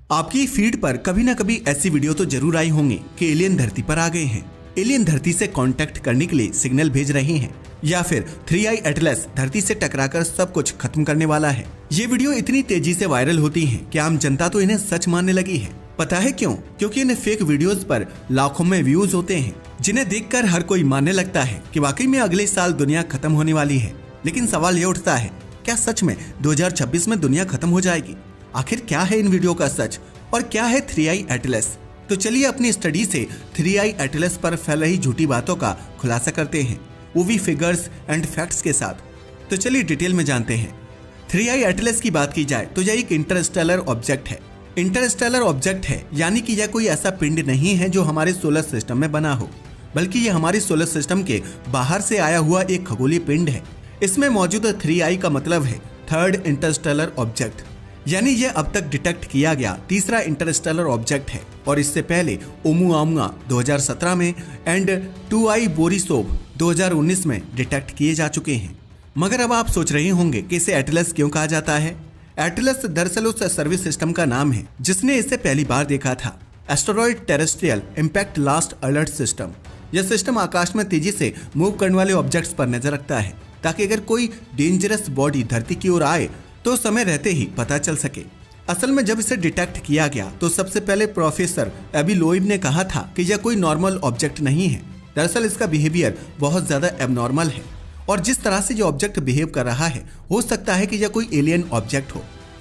आपकी फीड पर कभी ना कभी ऐसी वीडियो तो जरूर आई होंगी कि एलियन धरती पर आ गए हैं। एलियन धरती से कांटेक्ट करने के लिए सिग्नल भेज रहे हैं, या फिर 3i एटलस धरती से टकराकर सब कुछ खत्म करने वाला है। ये वीडियो इतनी तेजी से वायरल होती है कि आम जनता तो इन्हें सच मानने लगी है। पता है क्यों? क्योंकि इन फेक वीडियोस पर लाखों में व्यूज होते हैं, जिन्हें देखकर हर कोई मानने लगता है कि वाकई में अगले साल दुनिया खत्म होने वाली है। लेकिन सवाल ये उठता है, क्या सच में 2026 में दुनिया खत्म हो जाएगी? आखिर क्या है इन वीडियो का सच और क्या है 3i एटलस? तो चलिए अपनी स्टडी से 3i एटलस पर फैल रही झूठी बातों का खुलासा करते हैं, वो भी फिगर्स एंड फैक्ट्स के साथ। तो चलिए डिटेल में जानते हैं। 3i एटलस की बात की जाए तो यह एक इंटरस्टेलर ऑब्जेक्ट है। इंटरस्टेलर ऑब्जेक्ट है यानी कि यह कोई ऐसा पिंड नहीं है जो हमारे सोलर सिस्टम में बना हो, बल्कि यह हमारे सोलर सिस्टम के बाहर से आया हुआ एक खगोलीय पिंड है। इसमें मौजूद 3i का मतलब है थर्ड इंटरस्टेलर ऑब्जेक्ट, यानी यह अब तक डिटेक्ट किया गया तीसरा इंटरस्टेलर ऑब्जेक्ट है। और इससे पहले ओमुआमुआ 2017 में एंड 2i बोरिसोव 2019 में डिटेक्ट किए जा चुके हैं। मगर अब आप सोच रहे होंगे कि इसे एटलस क्यों कहा जाता है। एटलस दरअसल उस सर्विस सिस्टम का नाम है जिसने इसे पहली बार देखा था, asteroid terrestrial impact last alert system. यह सिस्टम आकाश में तेजी से मूव करने वाले ऑब्जेक्ट्स पर नजर रखता है, ताकि अगर कोई डेंजरस बॉडी धरती की ओर आए तो समय रहते ही पता चल सके। असल में जब इसे डिटेक्ट किया गया तो सबसे पहले प्रोफेसर एबी लोइब ने कहा था कि यह कोई नॉर्मल ऑब्जेक्ट नहीं है। दरअसल इसका बिहेवियर बहुत ज्यादा एबनॉर्मल है, और जिस तरह से ये ऑब्जेक्ट बिहेव कर रहा है, हो सकता है कि यह कोई एलियन ऑब्जेक्ट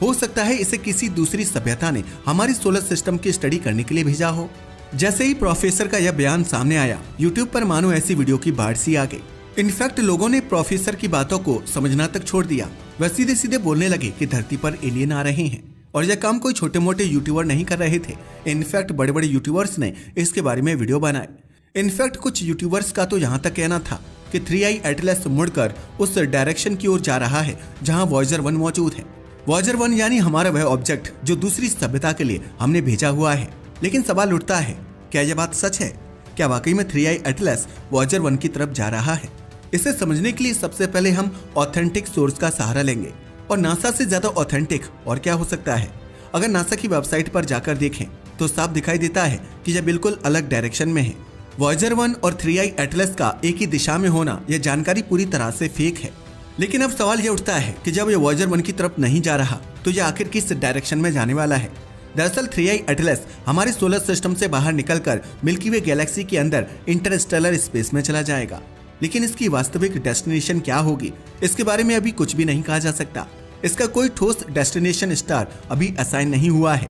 हो सकता है इसे किसी दूसरी सभ्यता ने हमारी सोलर सिस्टम की स्टडी करने के लिए भेजा हो। जैसे ही प्रोफेसर का यह बयान सामने आया, यूट्यूब पर मानो ऐसी वीडियो की बाढ़ सी आ गई। इनफैक्ट लोगों ने प्रोफेसर की बातों को समझना तक छोड़ दिया। वह सीधे सीधे बोलने लगे कि धरती पर एलियन आ रहे हैं, और यह काम कोई छोटे मोटे यूट्यूबर नहीं कर रहे थे। इनफैक्ट बड़े बड़े यूट्यूबर्स ने इसके बारे में वीडियो बनाए। इनफैक्ट कुछ यूट्यूबर्स का तो यहाँ तक कहना था कि 3i एटलस मुड़कर उस डायरेक्शन की ओर जा रहा है जहाँ वॉयेजर 1 मौजूद है। वॉयेजर 1 यानी हमारा वह ऑब्जेक्ट जो दूसरी सभ्यता के लिए हमने भेजा हुआ है। लेकिन सवाल उठता है, क्या यह बात सच है? क्या वाकई में 3i एटलस वॉयेजर 1 की तरफ जा रहा है? इसे समझने के लिए सबसे पहले हम ऑथेंटिक सोर्स का सहारा लेंगे, और नासा से ज्यादा ऑथेंटिक और क्या हो सकता है। अगर नासा की वेबसाइट पर जाकर देखें तो साफ दिखाई देता है कि यह बिल्कुल अलग डायरेक्शन में है। वॉयेजर 1 और 3i एटलस का एक ही दिशा में होना, यह जानकारी पूरी तरह से फेक है। लेकिन अब सवाल यह उठता है कि जब यह वॉयेजर 1 की तरफ नहीं जा रहा तो यह आखिर किस डायरेक्शन में जाने वाला है। दरअसल 3i एटलस हमारे सोलर सिस्टम से बाहर निकलकर मिल्की वे गैलेक्सी के अंदर इंटरस्टेलर स्पेस में चला जाएगा। लेकिन इसकी वास्तविक डेस्टिनेशन क्या होगी, इसके बारे में अभी कुछ भी नहीं कहा जा सकता। इसका कोई ठोस डेस्टिनेशन स्टार अभी असाइन नहीं हुआ है।